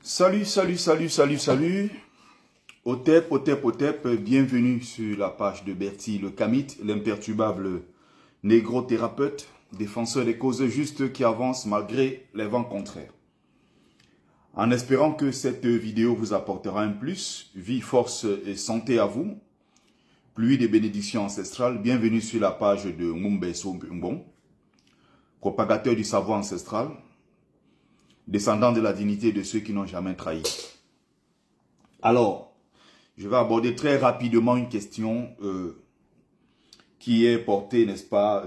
Salut. Otep, bienvenue sur la page de Bertie le Kamit, l'imperturbable négro-thérapeute, défenseur des causes justes qui avance malgré les vents contraires. En espérant que cette vidéo vous apportera un plus, vie, force et santé à vous, pluie de bénédictions ancestrales, bienvenue sur la page de Ngumbe Sombong, propagateur du savoir ancestral, descendant de la dignité de ceux qui n'ont jamais trahi. Alors, je vais aborder très rapidement une question qui est portée, n'est-ce pas,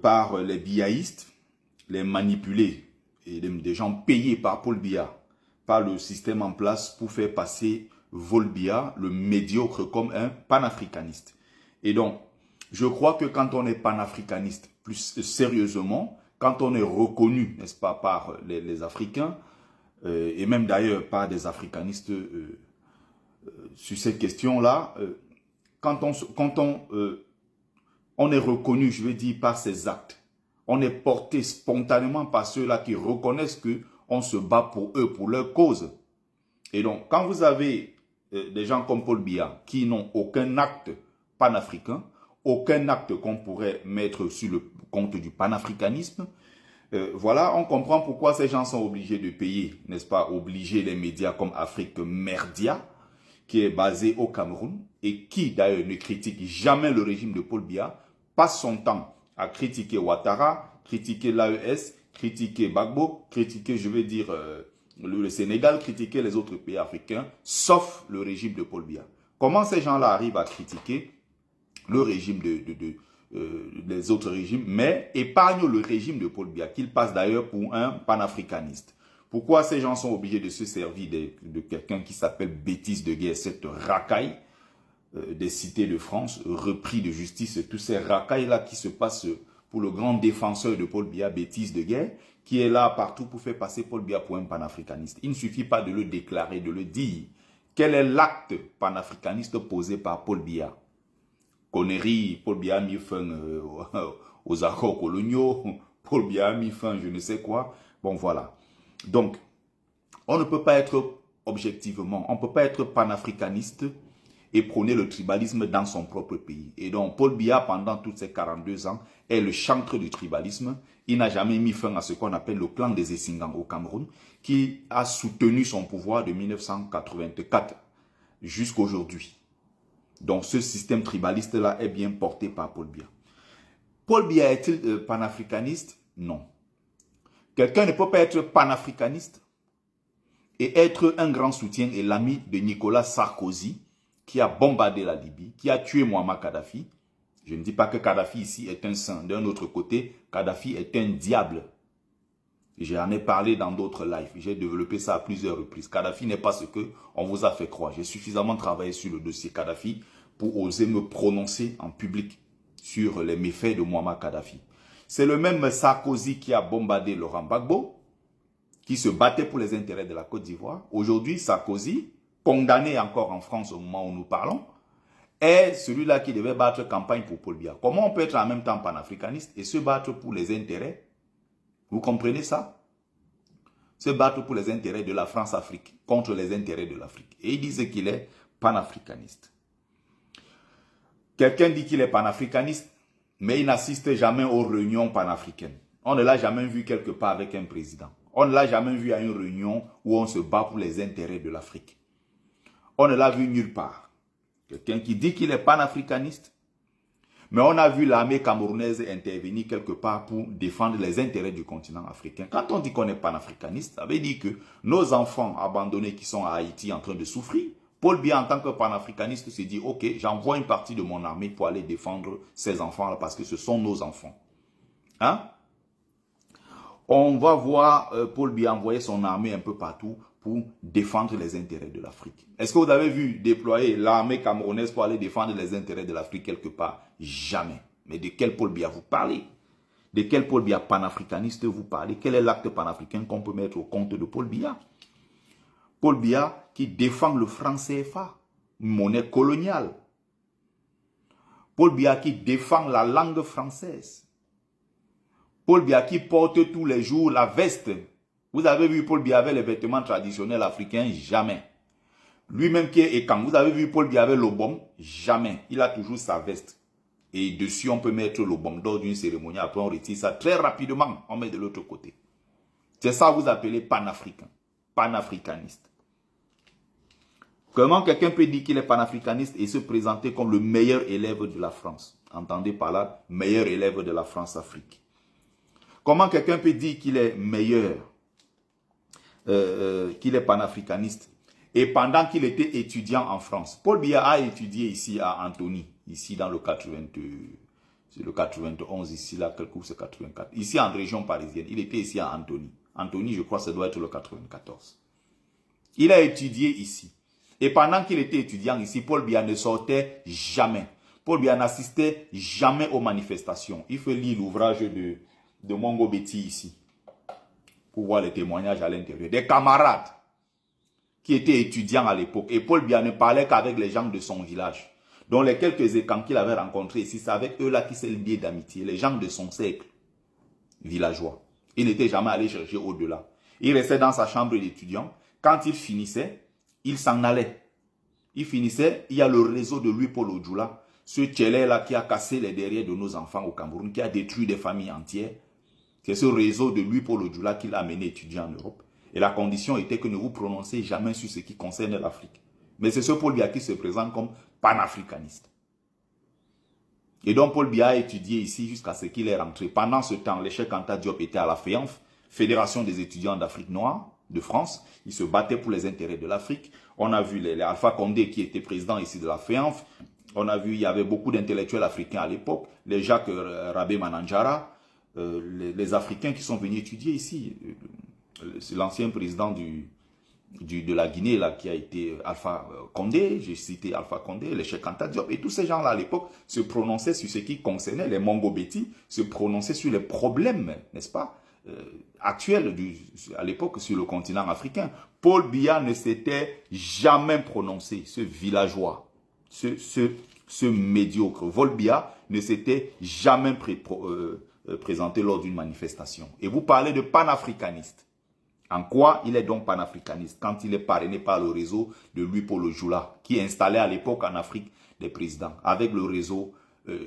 par les biaïstes, les manipulés, et des gens payés par Paul Biya, par le système en place pour faire passer Paul Biya, le médiocre, comme un panafricaniste. Et donc, je crois que quand on est panafricaniste, plus sérieusement, quand on est reconnu, n'est-ce pas, par les Africains, et même d'ailleurs par des africanistes sur cette question-là, quand on est reconnu, je veux dire, par ses actes, on est porté spontanément par ceux-là qui reconnaissent qu'on se bat pour eux, pour leur cause. Et donc, quand vous avez des gens comme Paul Biya qui n'ont aucun acte panafricain, aucun acte qu'on pourrait mettre sur le compte du panafricanisme, voilà, on comprend pourquoi ces gens sont obligés de payer, n'est-ce pas, obliger les médias comme Afrique Merdia, qui est basé au Cameroun, et qui d'ailleurs ne critique jamais le régime de Paul Biya, passe son temps à critiquer Ouattara, critiquer l'AES, critiquer Gbagbo, critiquer, je veux dire, le Sénégal, critiquer les autres pays africains, sauf le régime de Paul Biya. Comment ces gens-là arrivent à critiquer le régime des autres régimes, mais épargnent le régime de Paul Biya, qu'il passe d'ailleurs pour un panafricaniste? Pourquoi ces gens sont obligés de se servir de quelqu'un qui s'appelle Bêtise de guerre, cette racaille des cités de France, repris de justice, tous ces racailles-là qui se passent pour le grand défenseur de Paul Biya, Bêtise de guerre, qui est là partout pour faire passer Paul Biya pour un panafricaniste. Il ne suffit pas de le déclarer, de le dire. Quel est l'acte panafricaniste posé par Paul Biya? Connerie, Paul Biya a mis fin aux accords coloniaux, Paul Biya a mis fin je ne sais quoi. Bon, voilà. Donc, on ne peut pas être objectivement, on ne peut pas être panafricaniste et prôner le tribalisme dans son propre pays. Et donc, Paul Biya, pendant toutes ces 42 ans, est le chantre du tribalisme. Il n'a jamais mis fin à ce qu'on appelle le clan des Essingans au Cameroun, qui a soutenu son pouvoir de 1984 jusqu'à aujourd'hui. Donc, ce système tribaliste-là est bien porté par Paul Biya. Paul Biya est-il panafricaniste? Non. Quelqu'un ne peut pas être panafricaniste et être un grand soutien et l'ami de Nicolas Sarkozy, qui a bombardé la Libye, qui a tué Muammar Kadhafi. Je ne dis pas que Kadhafi ici est un saint. D'un autre côté, Kadhafi est un diable. J'en ai parlé dans d'autres lives. J'ai développé ça à plusieurs reprises. Kadhafi n'est pas ce qu'on vous a fait croire. J'ai suffisamment travaillé sur le dossier Kadhafi pour oser me prononcer en public sur les méfaits de Muammar Kadhafi. C'est le même Sarkozy qui a bombardé Laurent Gbagbo, qui se battait pour les intérêts de la Côte d'Ivoire. Aujourd'hui, Sarkozy, condamné encore en France au moment où nous parlons, est celui-là qui devait battre campagne pour Paul Biya. Comment on peut être en même temps panafricaniste et se battre pour les intérêts? Vous comprenez ça? Se battre pour les intérêts de la France-Afrique contre les intérêts de l'Afrique. Et il disait qu'il est panafricaniste. Quelqu'un dit qu'il est panafricaniste, mais il n'assiste jamais aux réunions panafricaines. On ne l'a jamais vu quelque part avec un président. On ne l'a jamais vu à une réunion où on se bat pour les intérêts de l'Afrique. On ne l'a vu nulle part. Quelqu'un qui dit qu'il est panafricaniste, mais on a vu l'armée camerounaise intervenir quelque part pour défendre les intérêts du continent africain. Quand on dit qu'on est panafricaniste, ça veut dire que nos enfants abandonnés qui sont à Haïti en train de souffrir, Paul Biya en tant que panafricaniste se dit, ok, j'envoie une partie de mon armée pour aller défendre ces enfants-là parce que ce sont nos enfants. Hein? On va voir Paul Biya envoyer son armée un peu partout pour défendre les intérêts de l'Afrique. Est-ce que vous avez vu déployer l'armée camerounaise pour aller défendre les intérêts de l'Afrique quelque part? Jamais. Mais de quel Paul Biya vous parlez? De quel Paul Biya panafricaniste vous parlez? Quel est l'acte panafricain qu'on peut mettre au compte de Paul Biya? Paul Biya qui défend le franc CFA, monnaie coloniale. Paul Biya qui défend la langue française. Paul Biya qui porte tous les jours la veste Vous avez vu Paul Biya avec les vêtements traditionnels africains? Jamais. Lui-même qui est Ekang, vous avez vu Paul Biya avec l'obom? Jamais. Il a toujours sa veste. Et dessus, on peut mettre l'obom lors d'une cérémonie. Après, on retire ça très rapidement. On met de l'autre côté. C'est ça que vous appelez panafricain. Panafricaniste. Comment quelqu'un peut dire qu'il est panafricaniste et se présenter comme le meilleur élève de la France? Entendez par là, meilleur élève de la France-Afrique. Comment quelqu'un peut dire qu'il est meilleur, qu'il est panafricaniste, et pendant qu'il était étudiant en France? Paul Biya a étudié ici à Antony, ici dans le 91, ici là, quel coup c'est 84. Ici en région parisienne, il était ici à Antony. Antony, je crois que ça doit être le 94. Il a étudié ici. Et pendant qu'il était étudiant ici, Paul Biya ne sortait jamais. Paul Biya n'assistait jamais aux manifestations. Il faut lire l'ouvrage de Mongo Betty ici, pour voir les témoignages à l'intérieur. Des camarades qui étaient étudiants à l'époque. Et Paul Biya ne parlait qu'avec les gens de son village. Donc les quelques écans qu'il avait rencontrés ici, c'est avec eux là qui s'est lié d'amitié. Les gens de son cercle villageois. Il n'était jamais allé chercher au-delà. Il restait dans sa chambre d'étudiant. Quand il finissait, il s'en allait. Il finissait, il y a le réseau de Louis Paul Odjoula, ce tchélé-là qui a cassé les derrières de nos enfants au Cameroun, qui a détruit des familles entières. C'est ce réseau de Louis Paul Odjoula qui l'a amené étudier en Europe. Et la condition était que ne vous prononcez jamais sur ce qui concerne l'Afrique. Mais c'est ce Paul Biya qui se présente comme panafricaniste. Et donc Paul Biya a étudié ici jusqu'à ce qu'il est rentré. Pendant ce temps, le Cheikh Anta Diop était à la FEANF, Fédération des étudiants d'Afrique noire de France. Il se battait pour les intérêts de l'Afrique. On a vu les Alpha Condé qui était président ici de la FEANF. On a vu, il y avait beaucoup d'intellectuels africains à l'époque. Les Jacques Rabé Mananjara, les Africains qui sont venus étudier ici. C'est l'ancien président de la Guinée là, qui a été Alpha Condé, j'ai cité Alpha Condé, le Cheikh Anta Diop, et tous ces gens-là à l'époque se prononçaient sur ce qui concernait les Mongo Betty, se prononçaient sur les problèmes, n'est-ce pas, actuels à l'époque sur le continent africain. Paul Biya ne s'était jamais prononcé, ce villageois, ce médiocre. Paul Biya ne s'était jamais présenté lors d'une manifestation. Et vous parlez de panafricaniste. En quoi il est donc panafricaniste quand il est parrainé par le réseau de Louis Paul Odjoula, qui installait à l'époque en Afrique des présidents, avec le réseau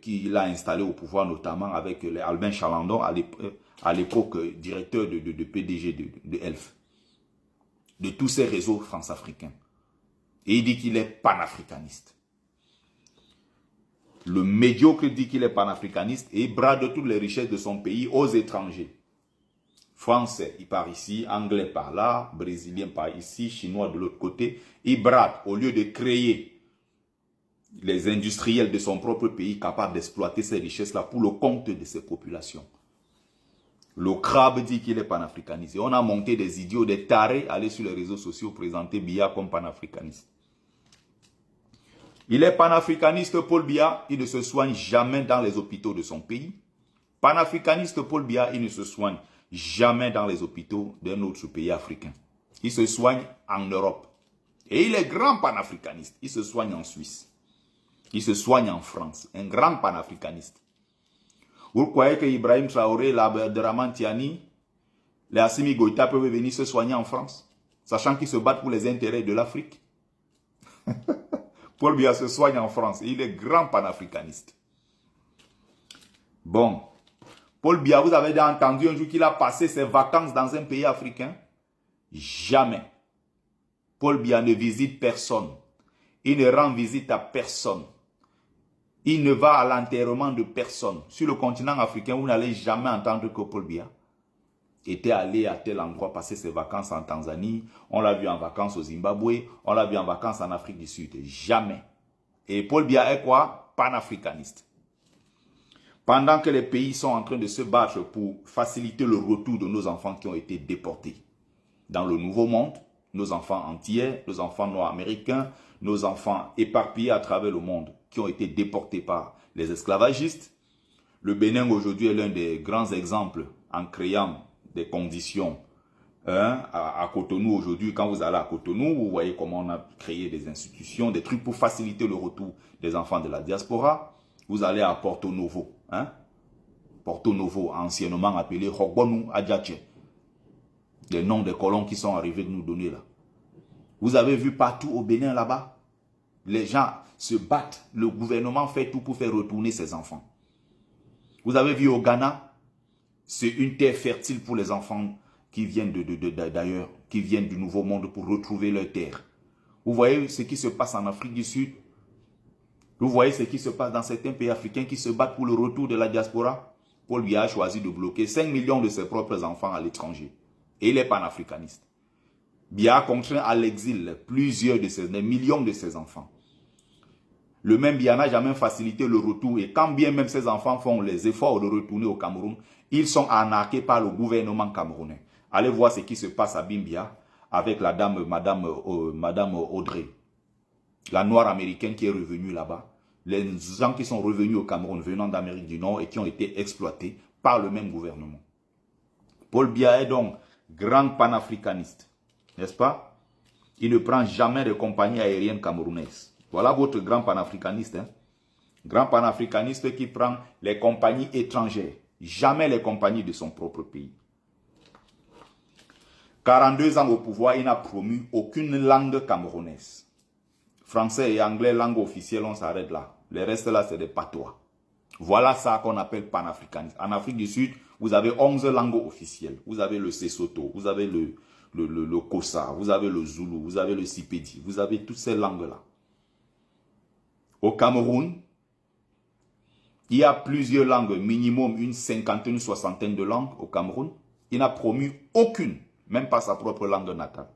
qu'il a installé au pouvoir, notamment avec Albin Chalandon, à l'époque directeur de PDG de ELF, de tous ces réseaux france-africains. Et il dit qu'il est panafricaniste. Le médiocre dit qu'il est panafricaniste et brade toutes les richesses de son pays aux étrangers. Français, il part ici, anglais par là, brésilien par ici, chinois de l'autre côté. Il brade au lieu de créer les industriels de son propre pays capables d'exploiter ces richesses-là pour le compte de ses populations. Le crabe dit qu'il est panafricaniste. Et on a monté des idiots, des tarés, aller sur les réseaux sociaux, présenter Biya comme panafricaniste. Il est panafricaniste, Paul Biya, il ne se soigne jamais dans les hôpitaux de son pays. Panafricaniste, Paul Biya, il ne se soigne jamais dans les hôpitaux d'un autre pays africain. Il se soigne en Europe. Et il est grand panafricaniste. Il se soigne en Suisse. Il se soigne en France. Un grand panafricaniste. Vous croyez que Ibrahim Traoré, l'Abderrahmane Tiani, les Assimi Goïta peuvent venir se soigner en France, sachant qu'ils se battent pour les intérêts de l'Afrique? Paul Biya se soigne en France. Et il est grand panafricaniste. Bon. Paul Biya, vous avez déjà entendu un jour qu'il a passé ses vacances dans un pays africain? Jamais. Paul Biya ne visite personne. Il ne rend visite à personne. Il ne va à l'enterrement de personne. Sur le continent africain, vous n'allez jamais entendre que Paul Biya était allé à tel endroit passer ses vacances en Tanzanie. On l'a vu en vacances au Zimbabwe. On l'a vu en vacances en Afrique du Sud. Jamais. Et Paul Biya est quoi? Panafricaniste. Pendant que les pays sont en train de se battre pour faciliter le retour de nos enfants qui ont été déportés dans le Nouveau Monde, nos enfants entiers, nos enfants noirs américains, nos enfants éparpillés à travers le monde qui ont été déportés par les esclavagistes. Le Bénin aujourd'hui est l'un des grands exemples en créant des conditions à Cotonou aujourd'hui. Quand vous allez à Cotonou, vous voyez comment on a créé des institutions, des trucs pour faciliter le retour des enfants de la diaspora. Vous allez à Porto Novo, Porto Novo, anciennement appelé Hogbonou Adjache. Les noms des colons qui sont arrivés de nous donner là. Vous avez vu partout au Bénin là-bas, les gens se battent. Le gouvernement fait tout pour faire retourner ses enfants. Vous avez vu au Ghana, c'est une terre fertile pour les enfants qui viennent d'ailleurs, qui viennent du Nouveau Monde pour retrouver leur terre. Vous voyez ce qui se passe en Afrique du Sud. Vous voyez ce qui se passe dans certains pays africains qui se battent pour le retour de la diaspora. Paul Biya a choisi de bloquer 5 millions de ses propres enfants à l'étranger. Et il est panafricaniste. Biya a contraint à l'exil des millions de ses enfants. Le même Biya n'a jamais facilité le retour. Et quand bien même ses enfants font les efforts de retourner au Cameroun, ils sont arnaqués par le gouvernement camerounais. Allez voir ce qui se passe à Bimbia avec la dame, Madame Audrey, la noire américaine qui est revenue là-bas. Les gens qui sont revenus au Cameroun venant d'Amérique du Nord et qui ont été exploités par le même gouvernement. Paul Biya est donc grand panafricaniste, n'est-ce pas? Il ne prend jamais de compagnie aérienne camerounaise. Voilà votre grand panafricaniste. Hein? Grand panafricaniste qui prend les compagnies étrangères, jamais les compagnies de son propre pays. 42 ans au pouvoir, il n'a promu aucune langue camerounaise. Français et anglais, langue officielle, on s'arrête là. Les restes là, c'est des patois. Voilà ça qu'on appelle panafricanisme. En Afrique du Sud, vous avez 11 langues officielles. Vous avez le Sesotho, vous avez le Kosa, vous avez le Zoulou, vous avez le Sipedi, vous avez toutes ces langues-là. Au Cameroun, il y a plusieurs langues, minimum une cinquantaine, une soixantaine de langues au Cameroun. Il n'a promu aucune, même pas sa propre langue natale.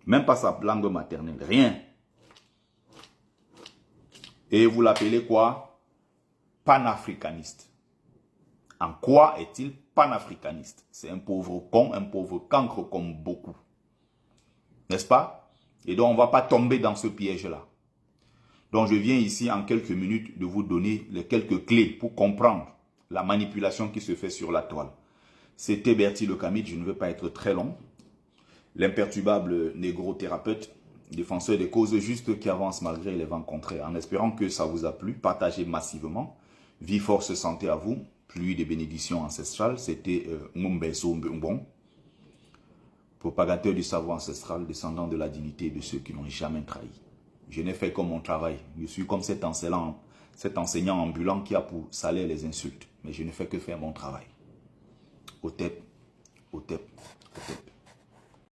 Même pas sa langue maternelle, rien. Et vous l'appelez quoi? Panafricaniste. En quoi est-il panafricaniste? C'est un pauvre con, un pauvre cancre comme beaucoup. N'est-ce pas? Et donc on ne va pas tomber dans ce piège-là. Donc je viens ici en quelques minutes de vous donner les quelques clés pour comprendre la manipulation qui se fait sur la toile. C'était Bertie Le Camide, je ne veux pas être très long. L'imperturbable négro-thérapeute, défenseur des causes justes qui avance malgré les vents contraires. En espérant que ça vous a plu, partagez massivement. Vie, force, santé à vous. Pluie de bénédictions ancestrales. C'était Mumbeso Mbon, propagateur du savoir ancestral, descendant de la dignité de ceux qui n'ont jamais trahi. Je n'ai fait que mon travail. Je suis comme cet enseignant ambulant qui a pour salaire les insultes. Mais je ne fais que faire mon travail. Au tep, au tep, au tep.